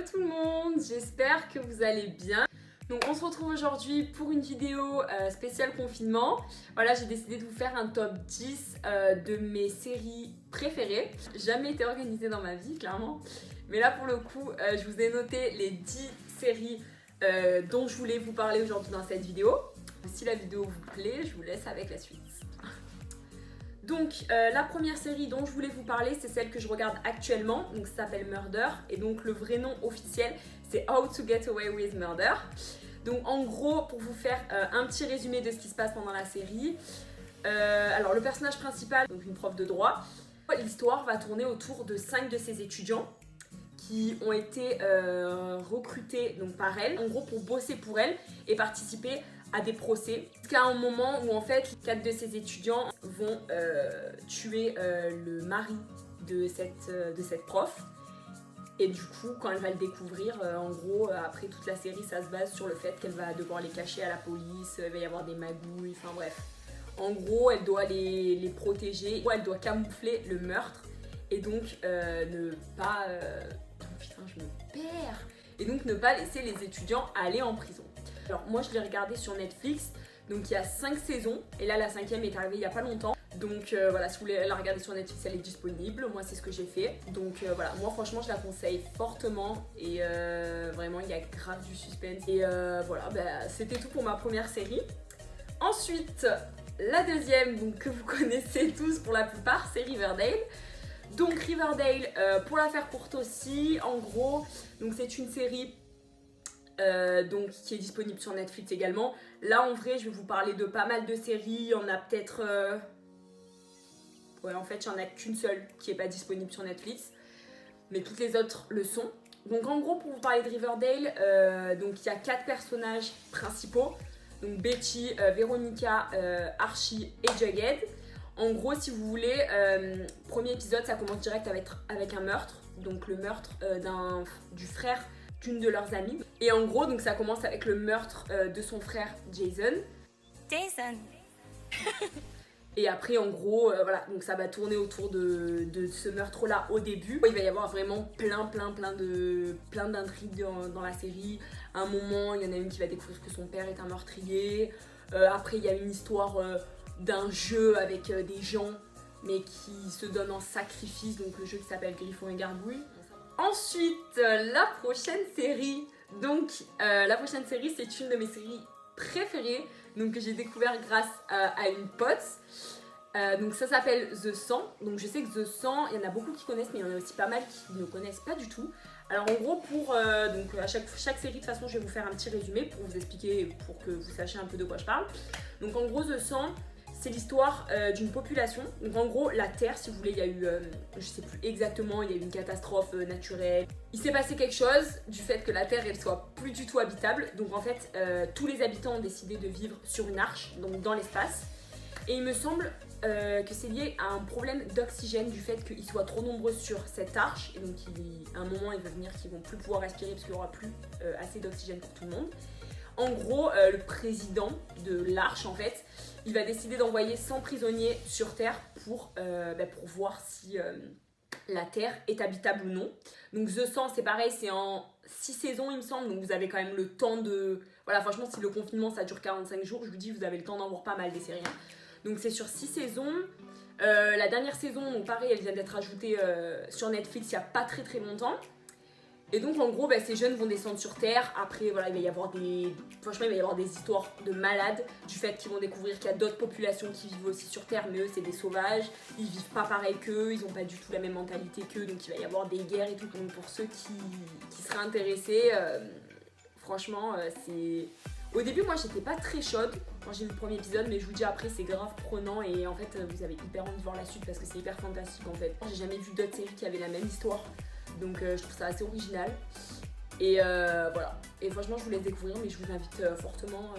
Hello tout le monde, j'espère que vous allez bien. Donc on se retrouve aujourd'hui pour une vidéo spéciale confinement. Voilà, j'ai décidé de vous faire un top 10 de mes séries préférées. Jamais été organisée dans ma vie, clairement. Mais là pour le coup, je vous ai noté les 10 séries dont je voulais vous parler aujourd'hui dans cette vidéo. Si la vidéo vous plaît, je vous laisse avec la suite. Donc la première série dont je voulais vous parler, c'est celle que je regarde actuellement, donc ça s'appelle Murder, et donc le vrai nom officiel c'est How to Get Away with Murder. Donc en gros, pour vous faire un petit résumé de ce qui se passe pendant la série, alors le personnage principal, donc une prof de droit, l'histoire va tourner autour de 5 de ses étudiants qui ont été recrutés donc, par elle, en gros pour bosser pour elle et participer à des procès. Jusqu'à un moment où en fait 4 de ses étudiants vont tuer le mari de cette prof. Et du coup, quand elle va le découvrir, en gros, après toute la série, ça se base sur le fait qu'elle va devoir les cacher à la police, il va y avoir des magouilles, enfin bref. En gros, elle doit les protéger, elle doit camoufler le meurtre et donc ne pas... putain, je me perds. Et donc ne pas laisser les étudiants aller en prison. Alors moi, je l'ai regardé sur Netflix, donc il y a 5 saisons, et là la 5e est arrivée il y a pas longtemps. Donc voilà, si vous voulez la regarder sur Netflix, elle est disponible. Moi, c'est ce que j'ai fait. Donc voilà, moi franchement, je la conseille fortement. Et vraiment, il y a grave du suspense. Et voilà, c'était tout pour ma première série. Ensuite, la deuxième, donc, que vous connaissez tous pour la plupart, c'est Riverdale. Donc Riverdale, pour la faire courte aussi, en gros, donc c'est une série donc, qui est disponible sur Netflix également. Là, en vrai, je vais vous parler de pas mal de séries. Il y en a peut-être... Ouais, en fait, il n'y en a qu'une seule qui n'est pas disponible sur Netflix, mais toutes les autres le sont. Donc, en gros, pour vous parler de Riverdale, donc il y a 4 personnages principaux. Donc, Betty, Veronica, Archie et Jughead. En gros, si vous voulez, premier épisode, ça commence direct avec un meurtre. Donc, le meurtre du frère d'une de leurs amies. Et en gros, donc ça commence avec le meurtre de son frère Jason. Et après, en gros, voilà, donc ça va tourner autour de ce meurtre-là au début. Il va y avoir vraiment plein d'intrigues dans la série. À un moment, il y en a une qui va découvrir que son père est un meurtrier. Après, il y a une histoire d'un jeu avec des gens, mais qui se donnent en sacrifice. Donc le jeu qui s'appelle Griffon et Gargouille. Ensuite, la prochaine série. Donc, la prochaine série, c'est une de mes séries préférées, donc que j'ai découvert grâce à une pote. Donc ça s'appelle The 100. Donc je sais que The 100, il y en a beaucoup qui connaissent, mais il y en a aussi pas mal qui ne connaissent pas du tout. Alors en gros, pour donc à chaque série, de toute façon, je vais vous faire un petit résumé pour vous expliquer, pour que vous sachiez un peu de quoi je parle. Donc en gros, The 100, c'est l'histoire d'une population. Donc en gros, la Terre, si vous voulez, il y a eu, je sais plus exactement, il y a eu une catastrophe naturelle. Il s'est passé quelque chose du fait que la Terre, elle soit plus du tout habitable. Donc en fait, tous les habitants ont décidé de vivre sur une arche, donc dans l'espace. Et il me semble que c'est lié à un problème d'oxygène, du fait qu'ils soient trop nombreux sur cette arche. Et donc à un moment, il va venir qu'ils vont plus pouvoir respirer parce qu'il n'y aura plus assez d'oxygène pour tout le monde. En gros, le président de l'arche, en fait, il va décider d'envoyer 100 prisonniers sur Terre pour voir si la Terre est habitable ou non. Donc The 100, c'est pareil, c'est en 6 saisons, il me semble. Donc vous avez quand même le temps de... Voilà, franchement, si le confinement, ça dure 45 jours, je vous dis, vous avez le temps d'en voir pas mal des séries. Donc c'est sur 6 saisons. La dernière saison, donc pareil, elle vient d'être ajoutée sur Netflix il n'y a pas très longtemps. Et donc en gros, ces jeunes vont descendre sur Terre. Après, voilà, il va y avoir des histoires de malades, du fait qu'ils vont découvrir qu'il y a d'autres populations qui vivent aussi sur Terre, mais eux, c'est des sauvages. Ils vivent pas pareil qu'eux, ils n'ont pas du tout la même mentalité qu'eux, donc il va y avoir des guerres et tout. Donc pour ceux qui seraient intéressés, franchement, c'est... Au début, moi, j'étais pas très chaude quand j'ai vu le premier épisode, mais je vous dis après, c'est grave prenant et en fait, vous avez hyper envie de voir la suite parce que c'est hyper fantastique en fait. J'ai jamais vu d'autres séries qui avaient la même histoire. Donc je trouve ça assez original. Et voilà. Et franchement, je vous laisse découvrir, mais je vous invite fortement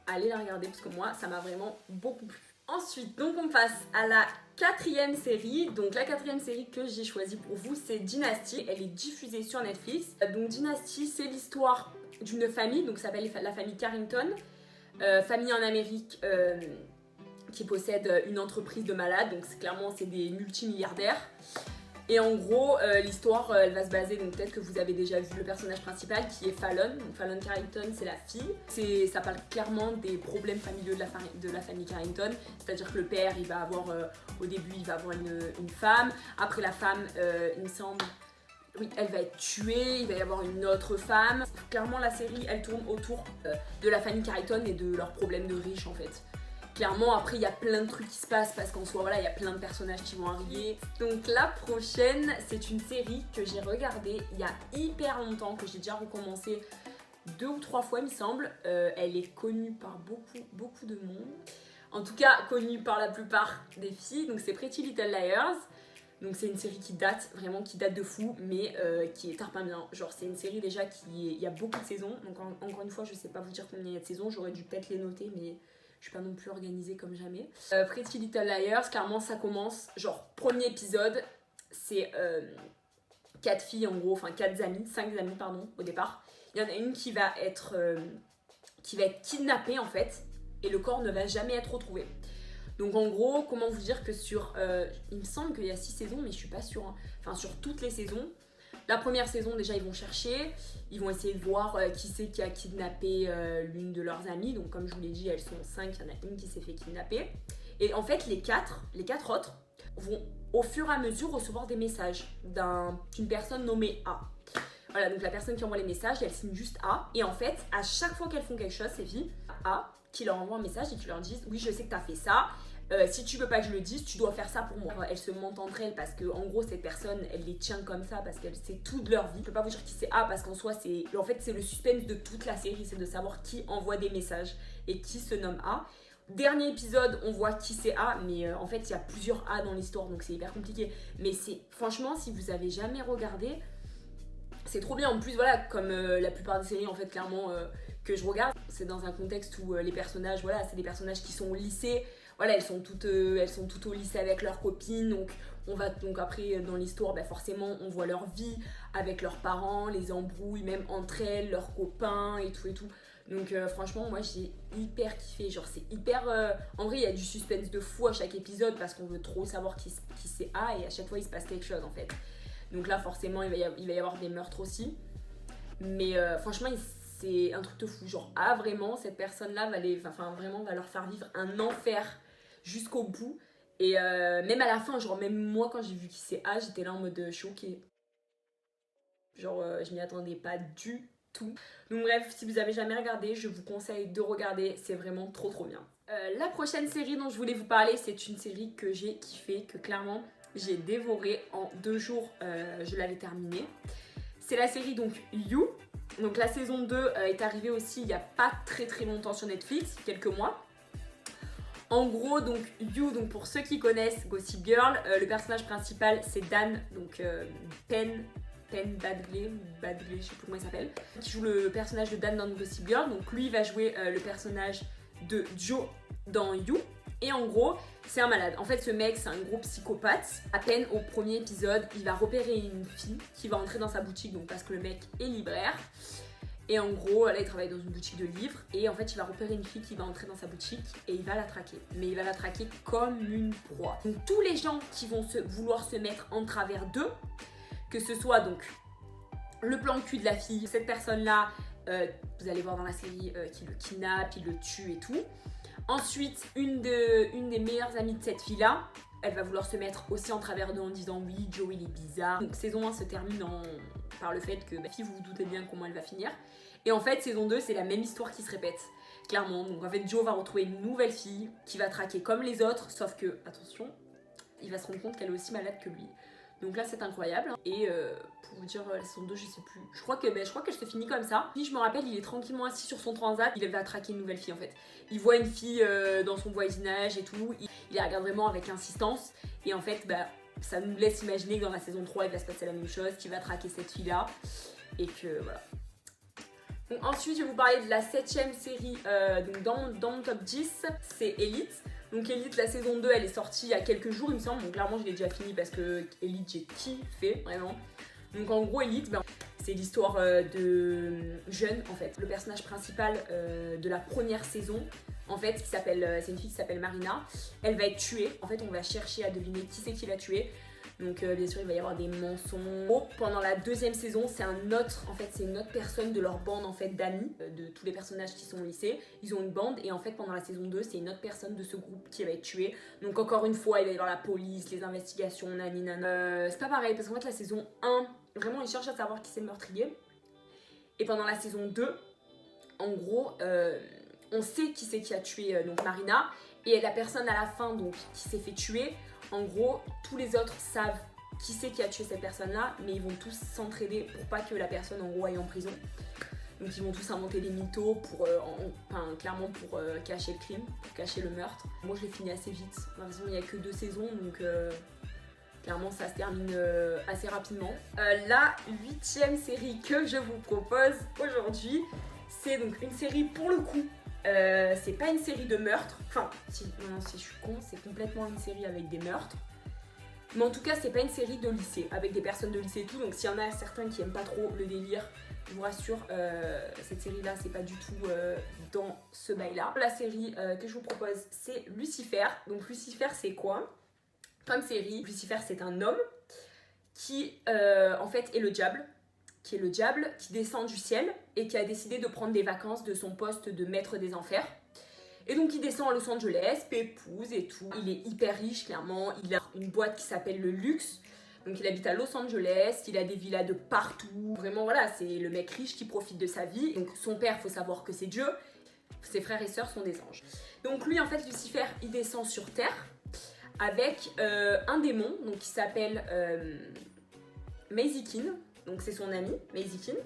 à aller la regarder parce que moi, ça m'a vraiment beaucoup plu. Ensuite, donc on passe à la 4e série. Donc la 4e série que j'ai choisie pour vous, c'est Dynasty. Elle est diffusée sur Netflix. Donc Dynasty, c'est l'histoire d'une famille, donc ça s'appelle la famille Carrington. Famille en Amérique qui possède une entreprise de malades. Donc clairement, c'est des multimilliardaires. Et en gros, l'histoire, elle va se baser, donc peut-être que vous avez déjà vu le personnage principal qui est Fallon. Donc Fallon Carrington, c'est la fille. Ça parle clairement des problèmes familiaux de la famille Carrington. C'est-à-dire que le père, il va avoir, au début, il va avoir une femme. Après la femme, il me semble, oui, elle va être tuée, il va y avoir une autre femme. Clairement, la série, elle tourne autour de la famille Carrington et de leurs problèmes de riches, en fait. Clairement, après, il y a plein de trucs qui se passent parce qu'en soi, voilà, il y a plein de personnages qui vont arriver. Donc la prochaine, c'est une série que j'ai regardée il y a hyper longtemps, que j'ai déjà recommencé 2 ou 3 fois, il me semble. Elle est connue par beaucoup de monde. En tout cas, connue par la plupart des filles. Donc c'est Pretty Little Liars. Donc c'est une série qui date, vraiment qui date de fou, mais qui est tarpin bien. Genre c'est une série déjà il y a beaucoup de saisons. Donc encore une fois, je sais pas vous dire combien il y a de saisons, j'aurais dû peut-être les noter, mais je suis pas non plus organisée comme jamais. Pretty Little Liars, clairement ça commence, genre premier épisode, c'est 4 filles en gros, enfin 5 amies pardon, au départ. Il y en a une qui va être kidnappée en fait, et le corps ne va jamais être retrouvé. Donc en gros, comment vous dire que il me semble qu'il y a 6 saisons, mais je suis pas sûre, hein. Enfin sur toutes les saisons. La première saison, déjà, ils vont chercher, ils vont essayer de voir qui c'est qui a kidnappé l'une de leurs amies. Donc, comme je vous l'ai dit, elles sont 5, il y en a une qui s'est fait kidnapper. Et en fait, les quatre autres vont au fur et à mesure recevoir des messages d'une personne nommée A. Voilà, donc la personne qui envoie les messages, elle signe juste A. Et en fait, à chaque fois qu'elles font quelque chose, ces filles, A, qui leur envoie un message et qui leur disent « Oui, je sais que t'as fait ça. Si tu veux pas que je le dise, tu dois faire ça pour moi. » Elles se mentent entre elles parce que en gros cette personne, elle les tient comme ça parce qu'elle sait tout de leur vie. Je peux pas vous dire qui c'est A parce qu'en soi c'est le suspense de toute la série, c'est de savoir qui envoie des messages et qui se nomme A. Dernier épisode, on voit qui c'est A, mais en fait il y a plusieurs A dans l'histoire donc c'est hyper compliqué. Mais franchement, si vous avez jamais regardé, c'est trop bien. En plus voilà, comme la plupart des séries en fait clairement que je regarde, c'est dans un contexte où les personnages, voilà, c'est des personnages qui sont au lycée. Voilà, elles sont toutes au lycée avec leurs copines, donc après dans l'histoire, bah forcément on voit leur vie avec leurs parents, les embrouilles même entre elles, leurs copains et tout. Donc franchement moi j'ai hyper kiffé, genre c'est hyper... En vrai il y a du suspense de fou à chaque épisode parce qu'on veut trop savoir qui c'est A et à chaque fois il se passe quelque chose en fait. Donc là forcément il va y avoir des meurtres aussi, mais franchement c'est un truc de fou, genre A vraiment cette personne là va leur faire vivre un enfer jusqu'au bout. Et même à la fin, genre même moi quand j'ai vu qui c'est A, j'étais là en mode choquée. Genre je m'y attendais pas du tout. Donc bref, si vous avez jamais regardé, je vous conseille de regarder, c'est vraiment trop bien. La prochaine série dont je voulais vous parler, c'est une série que j'ai kiffé, que clairement j'ai dévoré en 2 jours, je l'avais terminée. C'est la série donc You. Donc la saison 2 est arrivée aussi il y a pas très longtemps sur Netflix, quelques mois. En gros, donc You, donc pour ceux qui connaissent Gossip Girl, le personnage principal c'est Dan, donc Penn Badgley, je sais plus comment il s'appelle, qui joue le personnage de Dan dans Gossip Girl. Donc lui il va jouer le personnage de Joe dans You. Et en gros, c'est un malade. En fait, ce mec, c'est un gros psychopathe. À peine au premier épisode, il va repérer une fille qui va entrer dans sa boutique, donc parce que le mec est libraire. Et en gros, là, il travaille dans une boutique de livres. Et en fait, il va repérer une fille qui va entrer dans sa boutique et il va la traquer. Mais il va la traquer comme une proie. Donc, tous les gens qui vont vouloir se mettre en travers d'eux, que ce soit donc le plan de cul de la fille, cette personne-là, vous allez voir dans la série, qui le kidnappe, il le tue et tout. Ensuite, une des meilleures amies de cette fille-là, elle va vouloir se mettre aussi en travers d'eux en disant oui, Joe il est bizarre. Donc saison 1 se termine par le fait que ma fille, vous vous doutez bien comment elle va finir. Et en fait, saison 2, c'est la même histoire qui se répète, clairement. Donc en fait, Joe va retrouver une nouvelle fille qui va traquer comme les autres, sauf que, attention, il va se rendre compte qu'elle est aussi malade que lui. Donc là, c'est incroyable. Et pour vous dire, la saison 2, je sais plus. Je crois qu'elle se finit comme ça. Puis je me rappelle, il est tranquillement assis sur son transat. Il va traquer une nouvelle fille en fait. Il voit une fille dans son voisinage et tout. Il la regarde vraiment avec insistance. Et en fait, ça nous laisse imaginer que dans la saison 3, il va se passer la même chose. Qu'il va traquer cette fille-là. Et que voilà. Donc ensuite, je vais vous parler de la 7ème série donc dans mon top 10. C'est Elite. Donc Elite, la saison 2, elle est sortie il y a quelques jours, il me semble. Donc clairement, je l'ai déjà fini parce que Elite, j'ai kiffé, vraiment. Donc en gros, Elite, c'est l'histoire de Jeune, en fait. Le personnage principal de la première saison, en fait, c'est une fille qui s'appelle Marina. Elle va être tuée. En fait, on va chercher à deviner qui c'est qui l'a tuée. Donc bien sûr il va y avoir des mensonges. Pendant la deuxième saison c'est une autre personne de leur bande en fait d'amis, de tous les personnages qui sont au lycée. Ils ont une bande et en fait pendant la saison 2 c'est une autre personne de ce groupe qui va être tuée. Donc encore une fois il va y avoir la police, les investigations, c'est pas pareil parce qu'en fait la saison 1, vraiment ils cherchent à savoir qui c'est le meurtrier. Et pendant la saison 2, en gros, on sait qui c'est qui a tué donc Marina. Et la personne à la fin donc, qui s'est fait tuer, en gros, tous les autres savent qui c'est qui a tué cette personne-là, mais ils vont tous s'entraider pour pas que la personne en gros aille en prison. Donc ils vont tous inventer des mythos pour, clairement pour cacher le crime, pour cacher le meurtre. Moi je l'ai fini assez vite, de toute façon il n'y a que 2 saisons, donc clairement ça se termine assez rapidement. La 8e série que je vous propose aujourd'hui, c'est donc une série pour le coup. C'est pas une série de meurtres, enfin si je suis con, c'est complètement une série avec des meurtres, mais en tout cas c'est pas une série de lycée avec des personnes de lycée et tout, donc s'il y en a certains qui aiment pas trop le délire, je vous rassure, cette série là c'est pas du tout dans ce bail là. La série que je vous propose c'est Lucifer. Donc Lucifer c'est quoi comme série? Lucifer c'est un homme qui en fait est le diable, qui descend du ciel et qui a décidé de prendre des vacances de son poste de maître des enfers. Et donc il descend à Los Angeles, pépouze et tout. Il est hyper riche clairement, il a une boîte qui s'appelle le Luxe. Donc il habite à Los Angeles, il a des villas de partout. Vraiment voilà, c'est le mec riche qui profite de sa vie. Donc son père, faut savoir que c'est Dieu. Ses frères et sœurs sont des anges. Donc lui en fait, Lucifer, il descend sur Terre avec un démon donc, qui s'appelle Mazikeen. Donc c'est son ami, Mazikeen.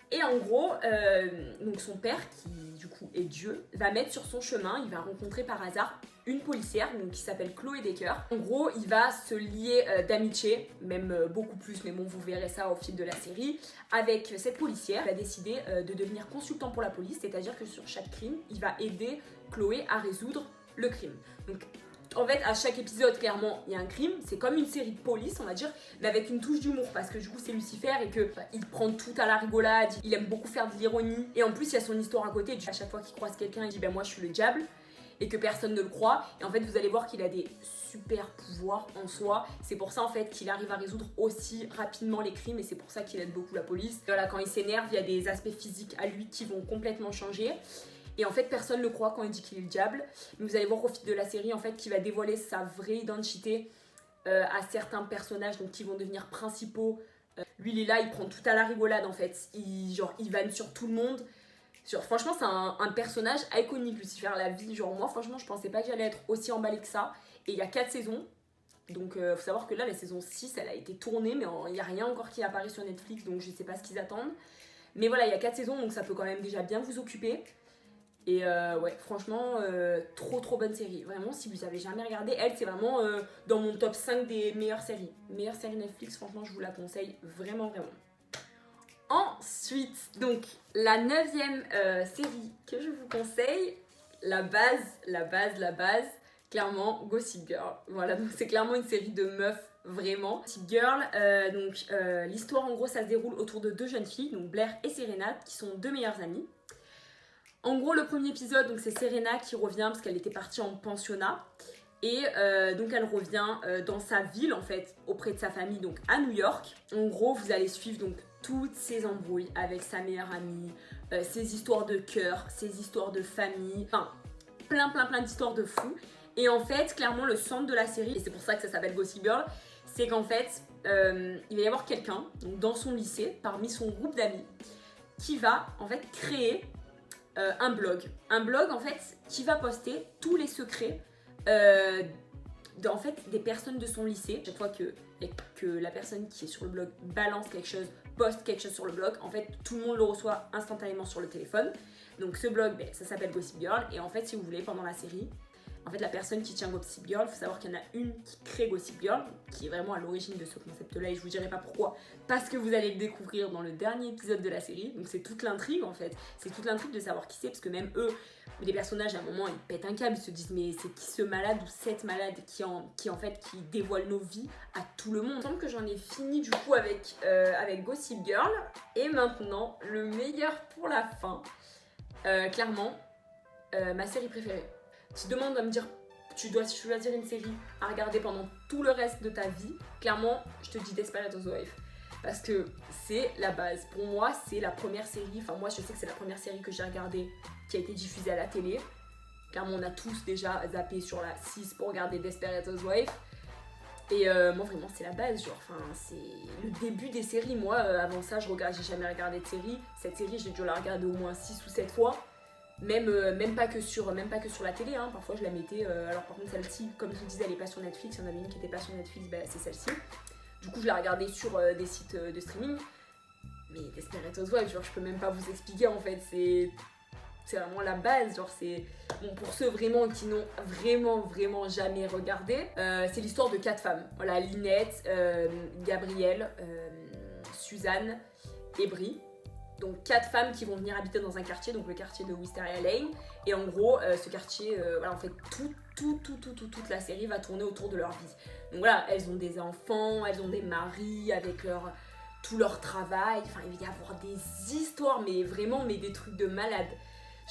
Et en gros, donc son père, qui du coup est Dieu, va mettre sur son chemin, il va rencontrer par hasard une policière donc, qui s'appelle Chloé Decker. En gros, il va se lier d'amitié, même beaucoup plus, mais bon, vous verrez ça au fil de la série, avec cette policière. Il va décider de devenir consultant pour la police, c'est-à-dire que sur chaque crime, il va aider Chloé à résoudre le crime. Donc en fait, à chaque épisode, clairement, il y a un crime. C'est comme une série de police, on va dire, mais avec une touche d'humour. Parce que du coup, c'est Lucifer et que il prend tout à la rigolade. Il aime beaucoup faire de l'ironie. Et en plus, il y a son histoire à côté. À chaque fois qu'il croise quelqu'un, il dit ben moi, je suis le diable. Et que personne ne le croit. Et en fait, vous allez voir qu'il a des super pouvoirs en soi. C'est pour ça, en fait, qu'il arrive à résoudre aussi rapidement les crimes. Et c'est pour ça qu'il aide beaucoup la police. Voilà, quand il s'énerve, il y a des aspects physiques à lui qui vont complètement changer. Et en fait, personne ne le croit quand il dit qu'il est le diable. Mais vous allez voir au fil de la série, en fait, qu'il va dévoiler sa vraie identité à certains personnages donc, qui vont devenir principaux. Lui, il est là, il prend tout à la rigolade, en fait. Il vanne sur tout le monde. Franchement, c'est un personnage iconique, Lucifer, la vie. Genre, moi, franchement, je pensais pas que j'allais être aussi emballée que ça. Et il y a 4 saisons. Donc, faut savoir que là, la saison 6, elle a été tournée, mais il n'y a rien encore qui apparaît sur Netflix, donc je sais pas ce qu'ils attendent. Mais voilà, il y a 4 saisons, donc ça peut quand même déjà bien vous occuper. Et ouais, franchement, trop bonne série. Vraiment, si vous avez jamais regardé, elle, c'est vraiment dans mon top 5 des meilleures séries. Meilleure série Netflix, franchement, je vous la conseille vraiment. Ensuite, donc, la 9e série que je vous conseille, la base, clairement, Gossip Girl. Voilà, donc c'est clairement une série de meufs, vraiment. Gossip Girl, l'histoire, en gros, ça se déroule autour de 2 jeunes filles, donc Blair et Serena, qui sont 2 meilleures amies. En gros, le premier épisode, donc c'est Serena qui revient parce qu'elle était partie en pensionnat. Et donc elle revient dans sa ville, en fait, auprès de sa famille, donc à New York. En gros, vous allez suivre donc toutes ses embrouilles avec sa meilleure amie, ses histoires de cœur, ses histoires de famille, enfin, plein d'histoires de fous. Et en fait, clairement, le centre de la série, et c'est pour ça que ça s'appelle Gossip Girl, c'est qu'en fait, il va y avoir quelqu'un, donc dans son lycée, parmi son groupe d'amis, qui va, en fait, créer un blog en fait qui va poster tous les secrets en fait des personnes de son lycée. Chaque fois que la personne qui est sur le blog balance quelque chose, poste quelque chose sur le blog, en fait tout le monde le reçoit instantanément sur le téléphone. Donc ce blog, ça s'appelle Gossip Girl. Et en fait, si vous voulez, pendant la série, en fait la personne qui tient Gossip Girl, il faut savoir qu'il y en a une qui crée Gossip Girl, qui est vraiment à l'origine de ce concept là, et je vous dirai pas pourquoi, parce que vous allez le découvrir dans le dernier épisode de la série. Donc c'est toute l'intrigue, en fait, c'est toute l'intrigue de savoir qui c'est, parce que même eux, les personnages, à un moment, ils pètent un câble, ils se disent mais c'est qui ce malade ou cette malade qui dévoile nos vies à tout le monde. Il me semble que j'en ai fini du coup avec Gossip Girl. Et maintenant, le meilleur pour la fin, clairement, ma série préférée. Tu demandes à me dire tu dois choisir une série à regarder pendant tout le reste de ta vie, clairement, je te dis Desperate Housewives. Parce que c'est la base. Pour moi, c'est la première série, enfin moi je sais que c'est la première série que j'ai regardée qui a été diffusée à la télé. Clairement, on a tous déjà zappé sur la 6 pour regarder Desperate Housewives. Et moi vraiment c'est la base, genre, enfin c'est le début des séries. Moi avant ça j'ai jamais regardé de série. Cette série j'ai dû la regarder au moins 6 ou 7 fois. Même pas que sur la télé, hein. Parfois je la mettais, alors par contre celle-ci, comme je vous disais, elle est pas sur Netflix, il y en avait une qui était pas sur Netflix, bah, c'est celle-ci. Du coup je la regardais sur des sites de streaming. Mais Desperate Housewives, genre je peux même pas vous expliquer en fait, c'est vraiment la base, genre c'est... Bon, pour ceux vraiment qui n'ont vraiment jamais regardé, c'est l'histoire de 4 femmes. Voilà, Lynette, Gabrielle, Suzanne et Brie. Donc 4 femmes qui vont venir habiter dans un quartier, donc le quartier de Wisteria Lane. Et en gros, ce quartier, voilà, en fait, toute la série va tourner autour de leur vie. Donc voilà, elles ont des enfants, elles ont des maris avec tout leur travail. Enfin, il va y avoir des histoires, mais vraiment, mais des trucs de malade.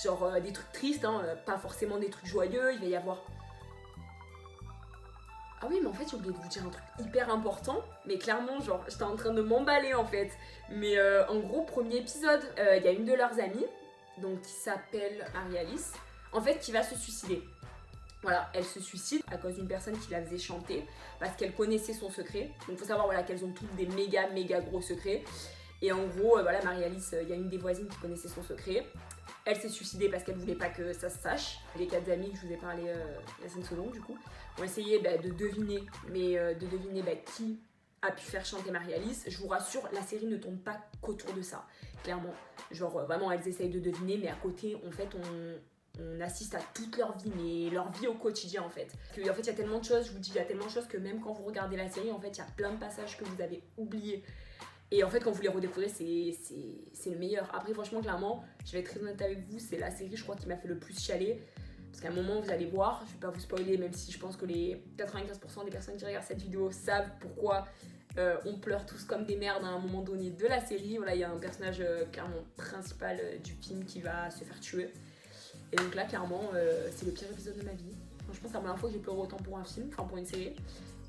Genre des trucs tristes, hein, pas forcément des trucs joyeux, il va y avoir... Ah oui, mais en fait, j'ai oublié de vous dire un truc hyper important, mais clairement, genre, j'étais en train de m'emballer en fait. Mais en gros, premier épisode, il y a une de leurs amies, donc qui s'appelle Marie-Alice, en fait, qui va se suicider. Voilà, elle se suicide à cause d'une personne qui la faisait chanter, parce qu'elle connaissait son secret. Donc, il faut savoir voilà, qu'elles ont toutes des méga gros secrets. Et en gros, voilà, Marie-Alice, il y a une des voisines qui connaissait son secret. Elle s'est suicidée parce qu'elle voulait pas que ça se sache. Les 4 amis que je vous ai parlé la scène seconde du coup ont essayé de deviner, qui a pu faire chanter Marie-Alice. Je vous rassure, la série ne tourne pas qu'autour de ça, clairement. Genre vraiment elles essayent de deviner, mais à côté en fait on assiste à toute leur vie, mais leur vie au quotidien en fait. En fait il y a tellement de choses, je vous dis, il y a tellement de choses que même quand vous regardez la série, en fait il y a plein de passages que vous avez oubliés. Et en fait, quand vous les redécouvrez, c'est le meilleur. Après, franchement, clairement, je vais être très honnête avec vous, c'est la série, je crois, qui m'a fait le plus chialer. Parce qu'à un moment, vous allez voir, je vais pas vous spoiler, même si je pense que les 95% des personnes qui regardent cette vidéo savent pourquoi on pleure tous comme des merdes à un moment donné de la série. Voilà, il y a un personnage clairement principal du film qui va se faire tuer. Et donc là, clairement, c'est le pire épisode de ma vie. Franchement, c'est la première fois que j'ai pleuré autant pour un film, enfin pour une série.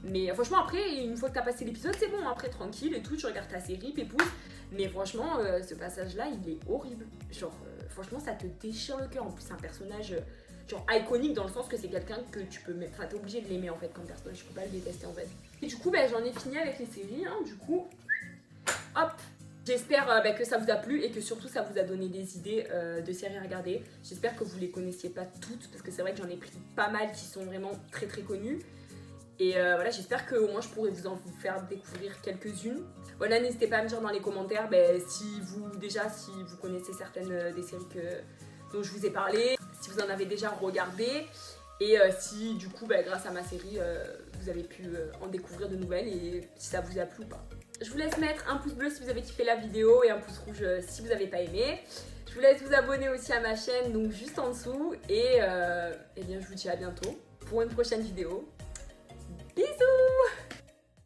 Mais franchement après, une fois que t'as passé l'épisode, c'est bon, après tranquille et tout, tu regardes ta série, pépouze. Mais franchement, ce passage-là, il est horrible. Genre, franchement, ça te déchire le cœur. En plus, c'est un personnage, genre, iconique dans le sens que c'est quelqu'un que tu peux... Enfin, t'es obligé de l'aimer, en fait, comme personnage. Tu peux pas le détester, en fait. Et du coup, j'en ai fini avec les séries, hein, du coup. Hop. J'espère que ça vous a plu et que surtout ça vous a donné des idées de séries à regarder. J'espère que vous les connaissiez pas toutes, parce que c'est vrai que j'en ai pris pas mal qui sont vraiment très connues. Et voilà, j'espère qu'au moins je pourrai vous faire découvrir quelques-unes. Voilà, n'hésitez pas à me dire dans les commentaires si vous connaissez certaines des séries dont je vous ai parlé, si vous en avez déjà regardé, et si du coup, grâce à ma série, vous avez pu en découvrir de nouvelles et si ça vous a plu ou pas. Je vous laisse mettre un pouce bleu si vous avez kiffé la vidéo et un pouce rouge si vous n'avez pas aimé. Je vous laisse vous abonner aussi à ma chaîne, donc juste en dessous. Et bien, je vous dis à bientôt pour une prochaine vidéo. Bisous!